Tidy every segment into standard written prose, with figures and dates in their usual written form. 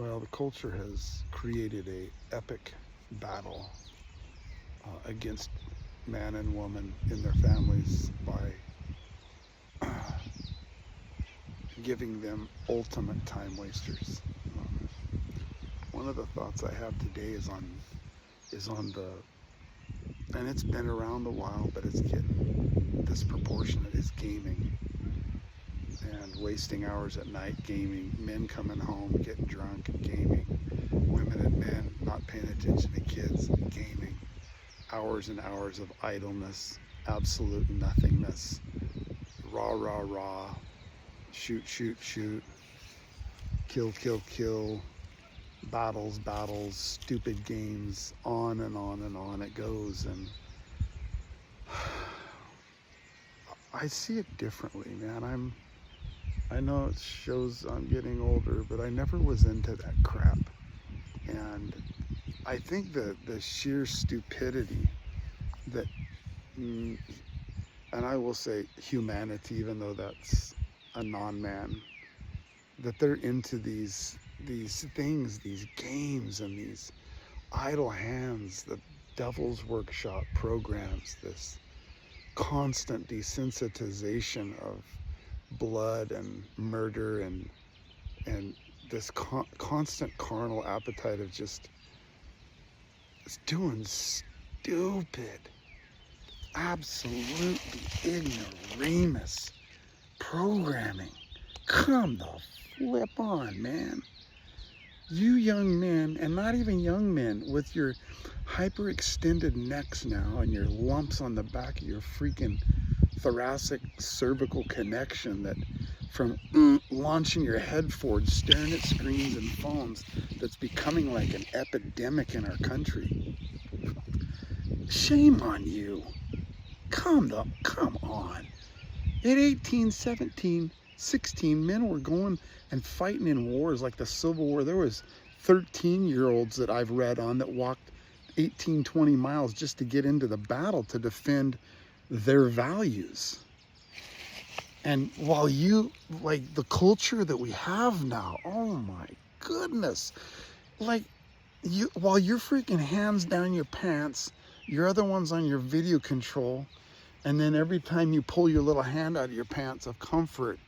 Well, the culture has created a epic battle against man and woman in their families by giving them ultimate time wasters. Um, One of the thoughts I have today is on the, and it's been around a while, but it's getting disproportionate, is gaming and wasting hours at night gaming, men coming home getting drunk and gaming, women and men not paying attention to kids gaming, hours and hours of idleness, absolute nothingness, rah rah rah, shoot shoot shoot, kill kill kill, battles battles, stupid games, on and on and on it goes. And I see it differently, man. I know it shows I'm getting older, but I never was into that crap. And I think the sheer stupidity that, and I will say humanity, even though that's a non-man, that they're into these things, these games, and these idle hands, the devil's workshop programs, this constant desensitization of blood and murder and this constant carnal appetite of just doing stupid, absolutely ignoramus programming. Come the flip on, man. You young men, and not even young men, with your hyperextended necks now and your lumps on the back of your freaking thoracic cervical connection, that from launching your head forward, staring at screens and phones, that's becoming like an epidemic in our country. Shame on you. Come on. At 18, 17, 16, men were going and fighting in wars like the Civil War. There was 13-year-olds that I've read on that walked 18, 20 miles just to get into the battle to defend their values. And while like the culture that we have now, oh my goodness, like while your freaking hands down your pants, your other one's on your video control, and then every time you pull your little hand out of your pants of comfort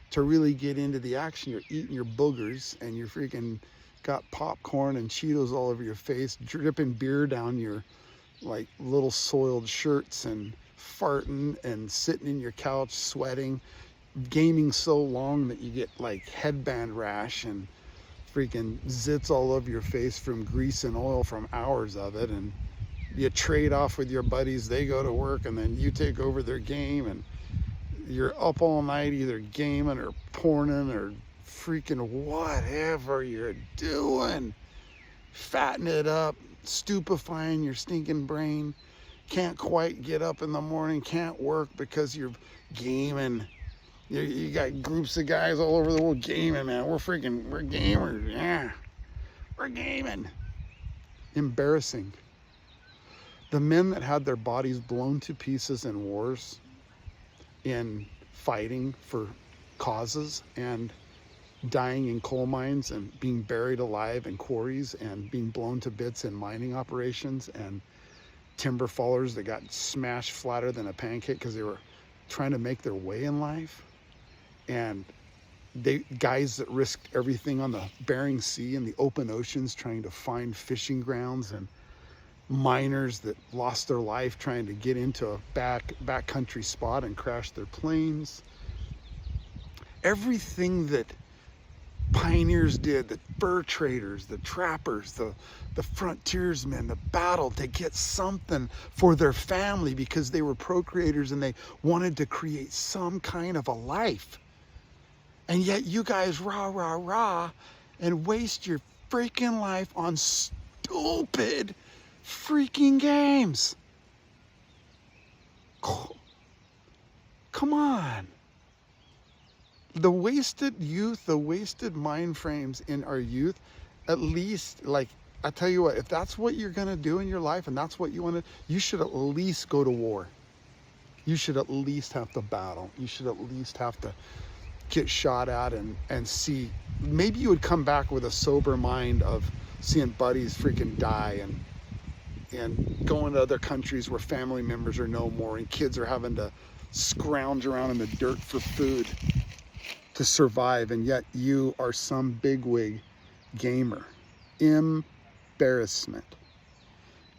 to really get into the action, you're eating your boogers and you're freaking got popcorn and Cheetos all over your face, dripping beer down your like little soiled shirts, and farting and sitting in your couch sweating, gaming so long that you get like headband rash and freaking zits all over your face from grease and oil from hours of it. And you trade off with your buddies, they go to work and then you take over their game, and you're up all night either gaming or porning or freaking whatever you're doing, fattening it up, stupefying your stinking brain. Can't quite get up in the morning, can't work because you're gaming. You got groups of guys all over the world gaming, man. We're gamers, yeah. We're gaming. Embarrassing. The men that had their bodies blown to pieces in wars, in fighting for causes, and dying in coal mines, and being buried alive in quarries, and being blown to bits in mining operations, and timber fallers that got smashed flatter than a pancake because they were trying to make their way in life, and guys that risked everything on the Bering Sea and the open oceans trying to find fishing grounds, and miners that lost their life trying to get into a backcountry spot and crash their planes. Everything that pioneers did, the fur traders, the trappers, the frontiersmen, the battle to get something for their family because they were procreators and they wanted to create some kind of a life. And yet you guys rah, rah, rah, and waste your freaking life on stupid freaking games. Come on. The wasted youth, the wasted mind frames in our youth, at least, like, I tell you what, if that's what you're going to do in your life and that's what you want to, you should at least go to war. You should at least have to battle. You should at least have to get shot at and see, maybe you would come back with a sober mind of seeing buddies freaking die and going to other countries where family members are no more and kids are having to scrounge around in the dirt for food to survive, and yet you are some bigwig gamer. Embarrassment.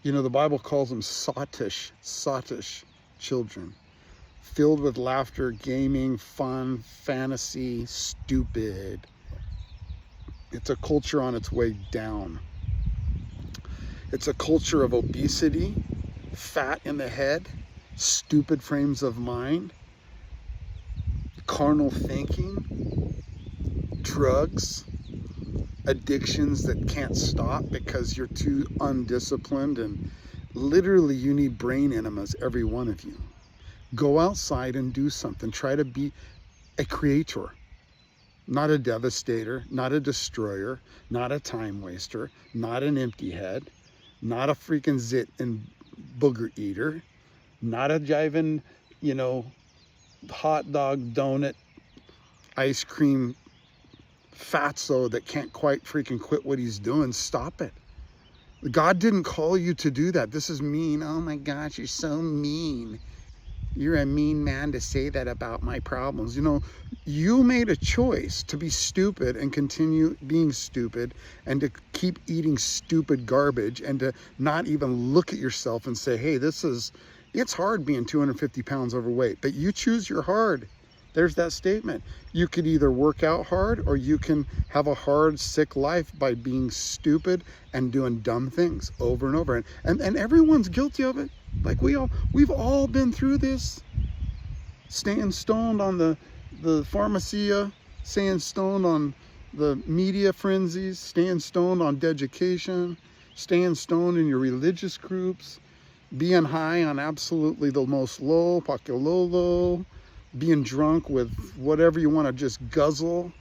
You know, the Bible calls them sottish children, filled with laughter, gaming, fun, fantasy, stupid. It's a culture on its way down. It's a culture of obesity, fat in the head, stupid frames of mind, carnal thinking, drugs, addictions that can't stop because you're too undisciplined, and literally you need brain enemas, every one of you. Go outside and do something. Try to be a creator, not a devastator, not a destroyer, not a time waster, not an empty head, not a freaking zit and booger eater, not a jiving, you know, hot dog, donut, ice cream fatso that can't quite freaking quit what he's doing. Stop it. God didn't call you to do that. This is mean. Oh my gosh, you're so mean. You're a mean man to say that about my problems. You know, you made a choice to be stupid and continue being stupid, and to keep eating stupid garbage, and to not even look at yourself and say, hey, it's hard being 250 pounds overweight, but you choose your hard. There's that statement. You could either work out hard, or you can have a hard, sick life by being stupid and doing dumb things over and over. And everyone's guilty of it. Like we've all been through this. Staying stoned on the pharmacia, staying stoned on the media frenzies, staying stoned on education, staying stoned in your religious groups, being high on absolutely the most low, pakiololo, being drunk with whatever you want to just guzzle.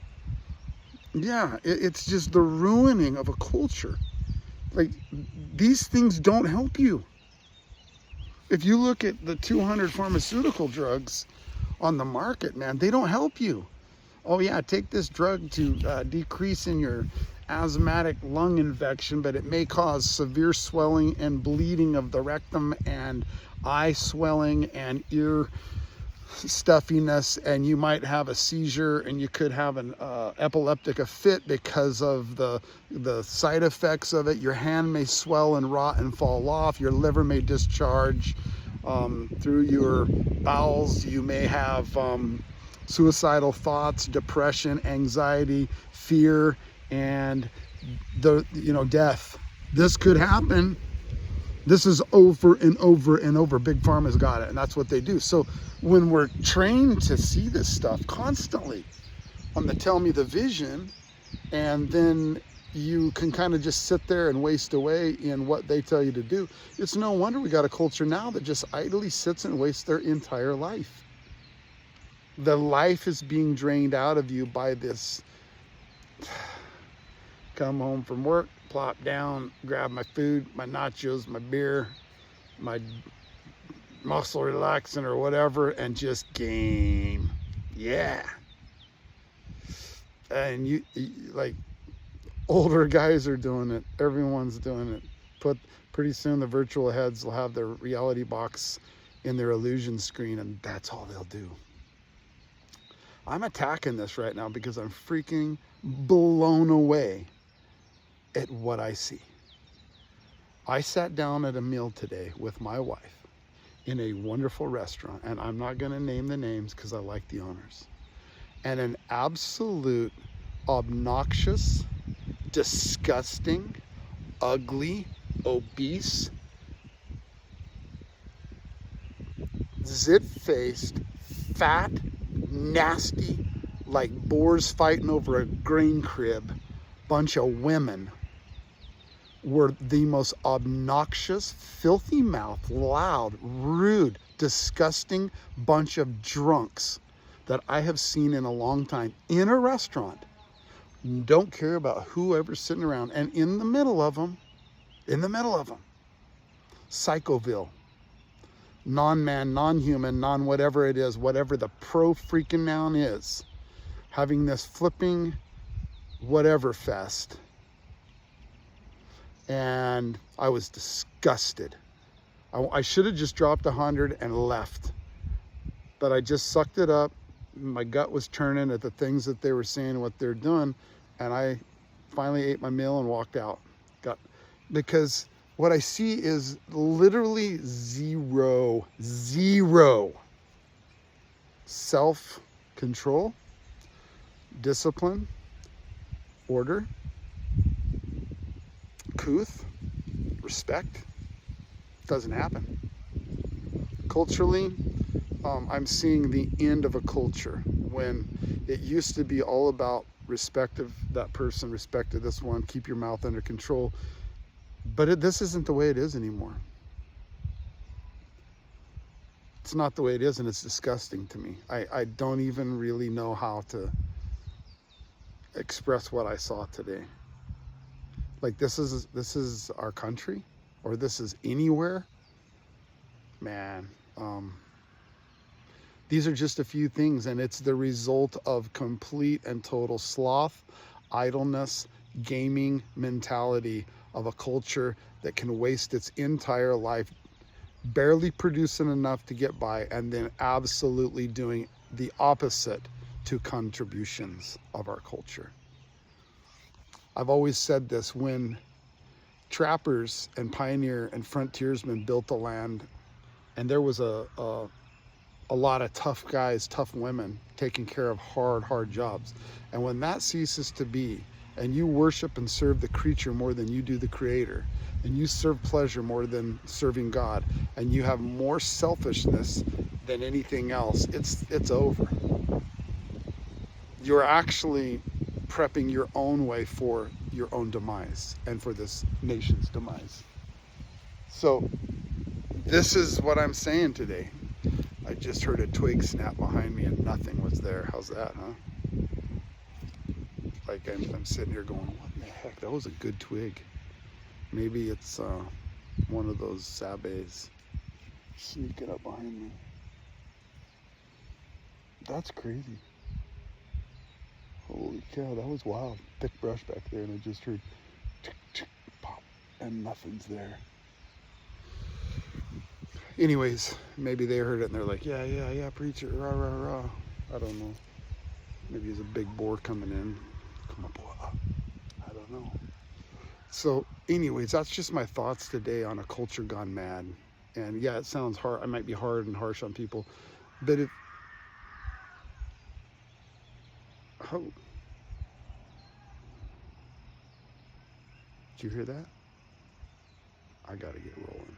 Yeah, it's just the ruining of a culture. Like, these things don't help you. If you look at the 200 pharmaceutical drugs on the market, man, they don't help you. Oh yeah, take this drug to decrease in your asthmatic lung infection, but it may cause severe swelling and bleeding of the rectum and eye swelling and ear stuffiness, and you might have a seizure, and you could have an epileptic fit because of the side effects of it. Your hand may swell and rot and fall off. Your liver may discharge through your bowels. You may have suicidal thoughts, depression, anxiety, fear, and death. This could happen. This is over and over and over. Big Pharma's got it, and that's what they do. So when we're trained to see this stuff constantly on the Tell Me the Vision, and then you can kind of just sit there and waste away in what they tell you to do, it's no wonder we got a culture now that just idly sits and wastes their entire life. The life is being drained out of you by this. Come home from work, plop down, grab my food, my nachos, my beer, my muscle relaxant or whatever, and just game. Yeah. And you like, older guys are doing it. Everyone's doing it. Pretty soon the virtual heads will have their reality box in their illusion screen, and that's all they'll do. I'm attacking this right now because I'm freaking blown away at what I see. I sat down at a meal today with my wife in a wonderful restaurant, and I'm not going to name the names because I like the owners. And an absolute obnoxious, disgusting, ugly, obese, zit-faced, fat, nasty, like boars fighting over a grain crib, bunch of women were the most obnoxious, filthy mouthed, loud, rude, disgusting bunch of drunks that I have seen in a long time in a restaurant. Don't care about whoever's sitting around. And in the middle of them, Psychoville, non-man, non-human, non-whatever it is, whatever the pro-freaking noun is, having this flipping whatever fest. And I was disgusted. I should have just dropped 100 and left. But I just sucked it up. My gut was turning at the things that they were saying, what they're doing. And I finally ate my meal and walked out. Because what I see is literally zero self-control, discipline, order, couth, respect. Doesn't happen. Culturally, I'm seeing the end of a culture when it used to be all about respect of that person, respect of this one, keep your mouth under control. But this isn't the way it is anymore. It's not the way it is, and it's disgusting to me. I don't even really know how to express what I saw today. Like, this is our country, or this is anywhere. Man, these are just a few things, and it's the result of complete and total sloth, idleness, gaming mentality of a culture that can waste its entire life barely producing enough to get by, and then absolutely doing the opposite to contributions of our culture. I've always said this: when trappers and pioneer and frontiersmen built the land, and there was a lot of tough guys, tough women taking care of hard jobs, and when that ceases to be, and you worship and serve the creature more than you do the creator, and you serve pleasure more than serving God, and you have more selfishness than anything else, it's over. You're actually prepping your own way for your own demise and for this nation's demise. So this is what I'm saying today. I just heard a twig snap behind me and nothing was there. How's that, huh? Like, I'm sitting here going, what in the heck? That was a good twig. Maybe it's one of those sabes sneaking up behind me. That's crazy. Holy cow, that was wild. Thick brush back there, and I just heard tick, tick, pop, and nothing's there. Anyways, maybe they heard it and they're like, yeah, preacher, rah, rah, rah. I don't know. Maybe there's a big boar coming in. Come on, boy. I don't know. So anyways, that's just my thoughts today on a culture gone mad. And yeah, it sounds hard. I might be hard and harsh on people, but how, did you hear that? I gotta get rolling.